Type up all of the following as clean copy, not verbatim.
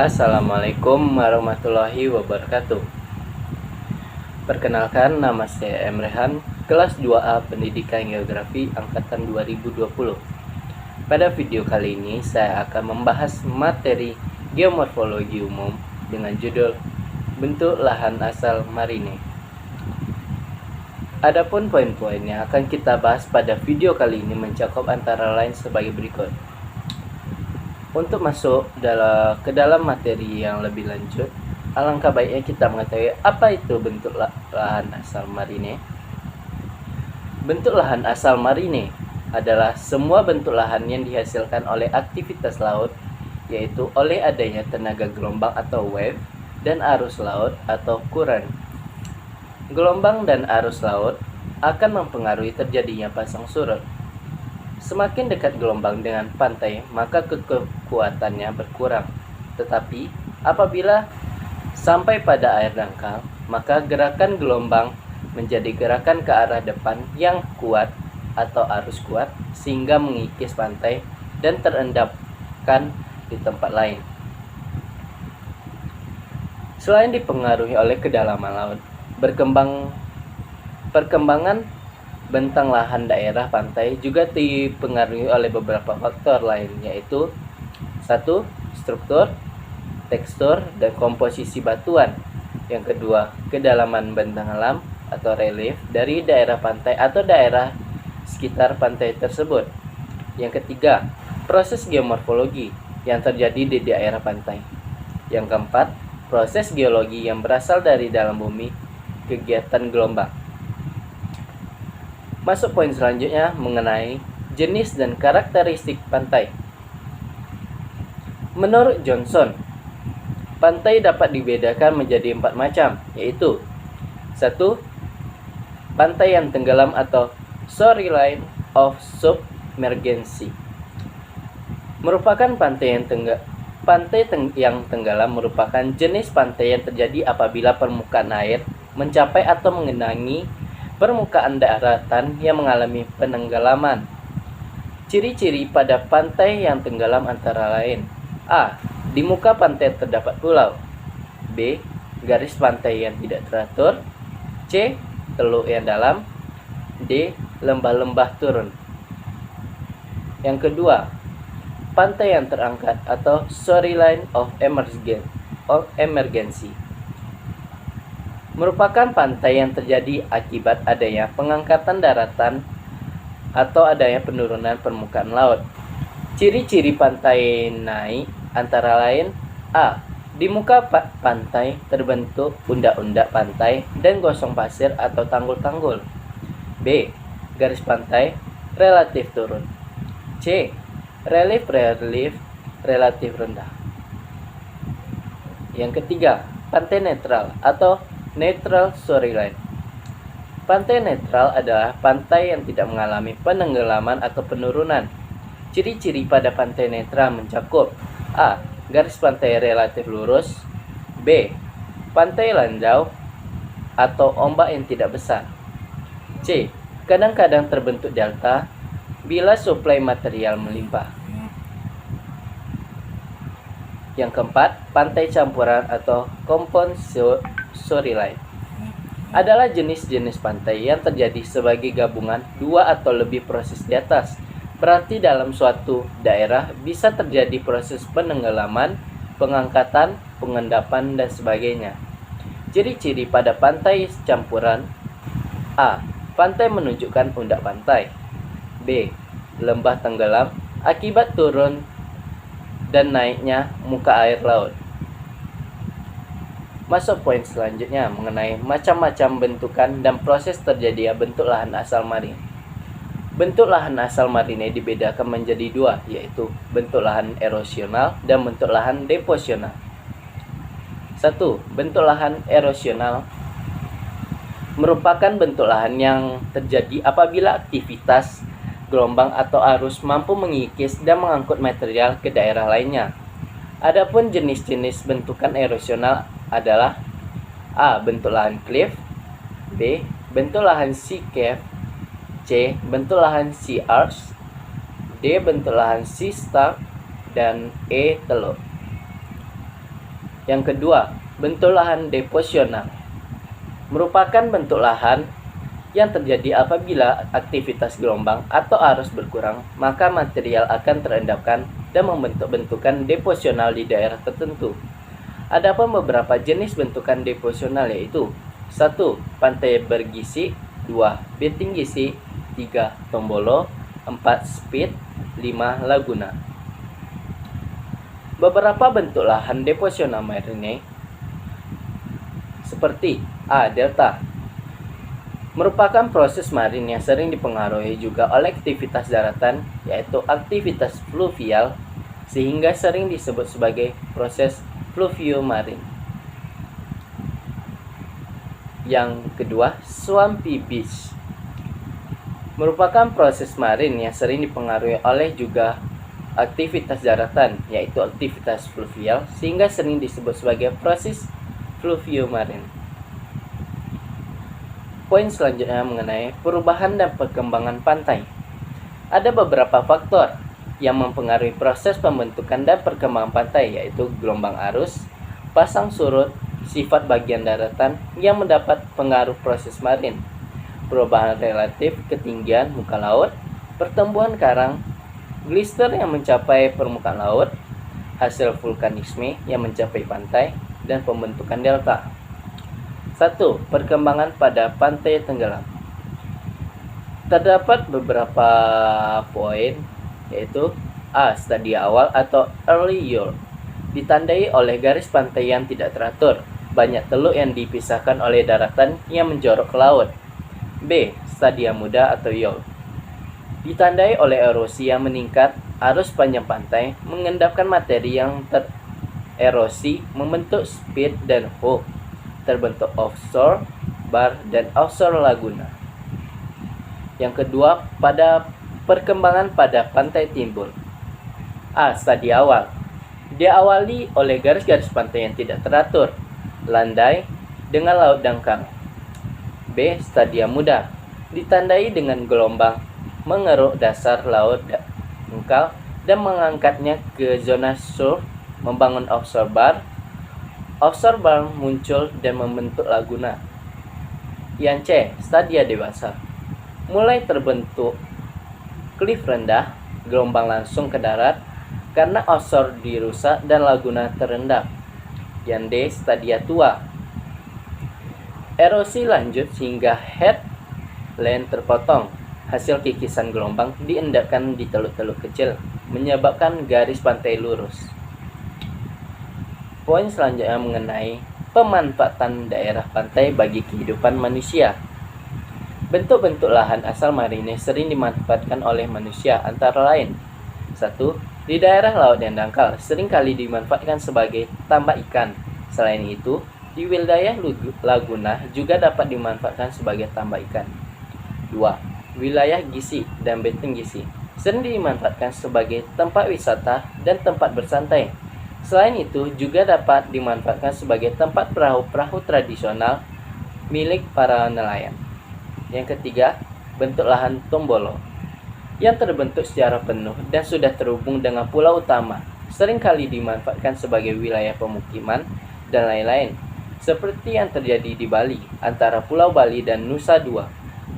Assalamualaikum warahmatullahi wabarakatuh. Perkenalkan, nama saya Emrehan, kelas 2A Pendidikan Geografi Angkatan 2020. Pada video kali ini saya akan membahas materi geomorfologi umum dengan judul bentuk lahan asal marine. Adapun poin-poin yang akan kita bahas pada video kali ini mencakup antara lain sebagai berikut. Untuk masuk ke dalam materi yang lebih lanjut, alangkah baiknya kita mengetahui apa itu bentuk lahan asal marine. Bentuk lahan asal marine adalah semua bentuk lahan yang dihasilkan oleh aktivitas laut, yaitu oleh adanya tenaga gelombang atau wave dan arus laut atau current. Gelombang dan arus laut akan mempengaruhi terjadinya pasang surut. Semakin dekat gelombang dengan pantai, maka kekuatannya berkurang. Tetapi, apabila sampai pada air dangkal, maka gerakan gelombang menjadi gerakan ke arah depan yang kuat atau arus kuat, sehingga mengikis pantai dan terendapkan di tempat lain. Selain dipengaruhi oleh kedalaman laut, perkembangan bentang lahan daerah pantai juga dipengaruhi oleh beberapa faktor lain, yaitu 1. Struktur, tekstur, dan komposisi batuan. Yang kedua, kedalaman bentang alam atau relief dari daerah pantai atau daerah sekitar pantai tersebut. Yang ketiga, proses geomorfologi yang terjadi di daerah pantai. Yang keempat, proses geologi yang berasal dari dalam bumi, kegiatan gelombang. Masuk poin selanjutnya mengenai jenis dan karakteristik pantai. Menurut Johnson, pantai dapat dibedakan menjadi 4 macam, yaitu 1. Pantai yang tenggelam atau shoreline of submergency. Merupakan pantai yang tenggelam merupakan jenis pantai yang terjadi apabila permukaan air mencapai atau mengenangi permukaan daratan yang mengalami penenggelaman. Ciri-ciri pada pantai yang tenggelam antara lain: A. Di muka pantai terdapat pulau. B. Garis pantai yang tidak teratur. C. Teluk yang dalam. D. Lembah-lembah turun. Yang kedua, pantai yang terangkat atau shoreline of emergency. Merupakan pantai yang terjadi akibat adanya pengangkatan daratan atau adanya penurunan permukaan laut. Ciri-ciri pantai naik antara lain: A. Di muka pantai terbentuk undak-undak pantai dan gosong pasir atau tanggul-tanggul. B. Garis pantai relatif turun. C. Relief relatif rendah. Yang ketiga, pantai netral atau neutral shoreline. Pantai netral adalah pantai yang tidak mengalami penenggelaman atau penurunan. Ciri-ciri pada pantai netral mencakup: A. Garis pantai relatif lurus. B. Pantai landau atau ombak yang tidak besar. C. Kadang-kadang terbentuk delta bila suplai material melimpah. Yang keempat, pantai campuran atau compound shoreline adalah jenis-jenis pantai yang terjadi sebagai gabungan 2 atau lebih proses di atas. Berarti dalam suatu daerah bisa terjadi proses penenggelaman, pengangkatan, pengendapan, dan sebagainya. Ciri-ciri pada pantai campuran: A. Pantai menunjukkan undak pantai. B. Lembah tenggelam akibat turun dan naiknya muka air laut. Masuk poin selanjutnya mengenai macam-macam bentukan dan proses terjadinya bentuk lahan asal marine. Bentuk lahan asal marine dibedakan menjadi 2, yaitu bentuk lahan erosional dan bentuk lahan deposional. 1. Bentuk lahan erosional merupakan bentuk lahan yang terjadi apabila aktivitas gelombang atau arus mampu mengikis dan mengangkut material ke daerah lainnya. Adapun jenis-jenis bentukan erosional adalah: A. Bentuk lahan cliff. B. Bentuk lahan sea cave. C. Bentuk lahan sea arch. D. Bentuk lahan sea stark. Dan E. Teluk. Yang kedua, bentuk lahan deposional merupakan bentuk lahan yang terjadi apabila aktivitas gelombang atau arus berkurang, maka material akan terendapkan dan membentuk bentukan deposional di daerah tertentu. Adapun beberapa jenis bentukan deposional yaitu 1. Pantai bergisi, 2. Beting gisi, 3. Tombolo, 4. Spit, 5. Laguna. Beberapa bentuk lahan deposional marine seperti A. Delta merupakan proses marin yang sering dipengaruhi juga oleh aktivitas daratan, yaitu aktivitas fluvial, sehingga sering disebut sebagai proses fluviomarin. Yang kedua, swampy beach merupakan proses marin yang sering dipengaruhi oleh juga aktivitas daratan, yaitu aktivitas fluvial, sehingga sering disebut sebagai proses fluviomarin. Poin selanjutnya mengenai perubahan dan perkembangan pantai. Ada beberapa faktor yang mempengaruhi proses pembentukan dan perkembangan pantai, yaitu gelombang arus, pasang surut, sifat bagian daratan yang mendapat pengaruh proses marin, perubahan relatif ketinggian muka laut, pertumbuhan karang, glister yang mencapai permukaan laut, hasil vulkanisme yang mencapai pantai, dan pembentukan delta. 1. Perkembangan pada pantai tenggelam. Terdapat beberapa poin, yaitu A. Stadia awal atau early yaw, ditandai oleh garis pantai yang tidak teratur, banyak teluk yang dipisahkan oleh daratan yang menjorok ke laut. B. Stadia muda atau yaw, ditandai oleh erosi yang meningkat, arus panjang pantai mengendapkan materi yang tererosi membentuk spit dan hook, terbentuk offshore bar dan offshore laguna. Yang kedua, pada perkembangan pada pantai timbul. A. Stadia awal, diawali oleh garis-garis pantai yang tidak teratur, landai dengan laut dangkal. B. Stadia muda, ditandai dengan gelombang mengeruk dasar laut dangkal dan mengangkatnya ke zona surf, membangun offshore bar. Offshore bar muncul dan membentuk laguna. Yang C. Stadia dewasa, mulai terbentuk cliff rendah, gelombang langsung ke darat karena offshore dirusak dan laguna terendam. Yang D. Stadia tua, erosi lanjut sehingga headland terpotong, hasil kikisan gelombang diendapkan di teluk-teluk kecil, menyebabkan garis pantai lurus. Poin selanjutnya mengenai pemanfaatan daerah pantai bagi kehidupan manusia. Bentuk-bentuk lahan asal marine sering dimanfaatkan oleh manusia antara lain. 1. Di daerah laut yang dangkal seringkali dimanfaatkan sebagai tambak ikan. Selain itu, di wilayah laguna juga dapat dimanfaatkan sebagai tambak ikan. 2. Wilayah gisi dan beting gisi sering dimanfaatkan sebagai tempat wisata dan tempat bersantai. Selain itu, juga dapat dimanfaatkan sebagai tempat perahu-perahu tradisional milik para nelayan. Yang ketiga, bentuk lahan tombolo yang terbentuk secara penuh dan sudah terhubung dengan pulau utama, seringkali dimanfaatkan sebagai wilayah pemukiman dan lain-lain, seperti yang terjadi di Bali antara Pulau Bali dan Nusa Dua,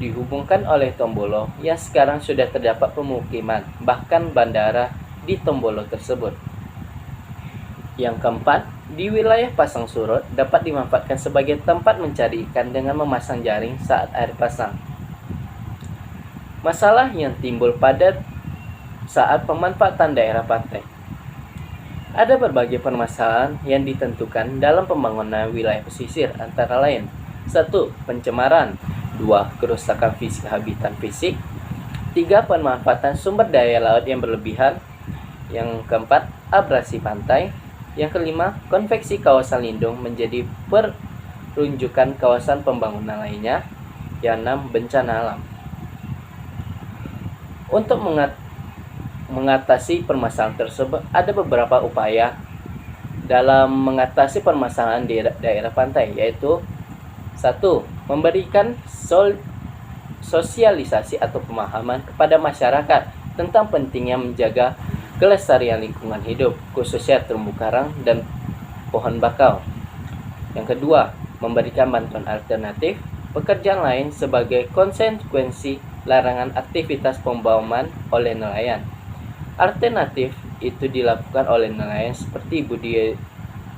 dihubungkan oleh tombolo yang sekarang sudah terdapat pemukiman, bahkan bandara di tombolo tersebut. Yang keempat, di wilayah pasang surut dapat dimanfaatkan sebagai tempat mencari ikan dengan memasang jaring saat air pasang. Masalah yang timbul pada saat pemanfaatan daerah pantai. Ada berbagai permasalahan yang ditentukan dalam pembangunan wilayah pesisir, antara lain 1. Pencemaran, 2. Kerusakan fisik habitat fisik, 3. Pemanfaatan sumber daya laut yang berlebihan, yang keempat, abrasi pantai, yang kelima, konveksi kawasan lindung menjadi perunjukan kawasan pembangunan lainnya, yang enam, bencana alam. Untuk mengatasi permasalahan tersebut, ada beberapa upaya dalam mengatasi permasalahan di daerah pantai, yaitu 1. Memberikan sosialisasi atau pemahaman kepada masyarakat tentang pentingnya menjaga kelestarian lingkungan hidup, khususnya terumbu karang dan pohon bakau. Yang kedua, memberikan bantuan alternatif pekerjaan lain sebagai konsekuensi larangan aktivitas pembauman oleh nelayan. Alternatif itu dilakukan oleh nelayan seperti budidaya.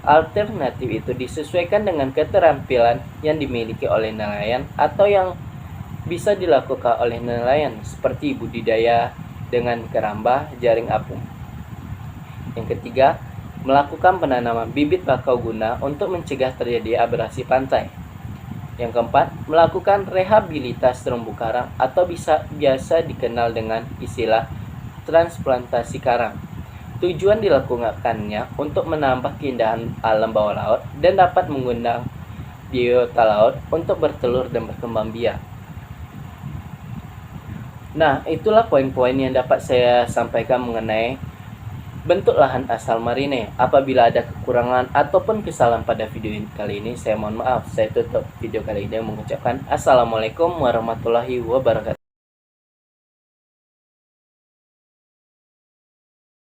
Alternatif itu disesuaikan dengan keterampilan yang dimiliki oleh nelayan atau yang bisa dilakukan oleh nelayan seperti budidaya dengan keramba jaring apung. Yang ketiga, melakukan penanaman bibit bakau guna untuk mencegah terjadi abrasi pantai. Yang keempat, melakukan rehabilitas terumbu karang atau biasa dikenal dengan istilah transplantasi karang. Tujuan dilakukannya untuk menambah keindahan alam bawah laut dan dapat mengundang biota laut untuk bertelur dan berkembang biak. Nah, itulah poin-poin yang dapat saya sampaikan mengenai bentuk lahan asal marine. Apabila ada kekurangan ataupun kesalahan pada video kali ini, saya mohon maaf. Saya tutup video kali ini mengucapkan Assalamualaikum warahmatullahi wabarakatuh.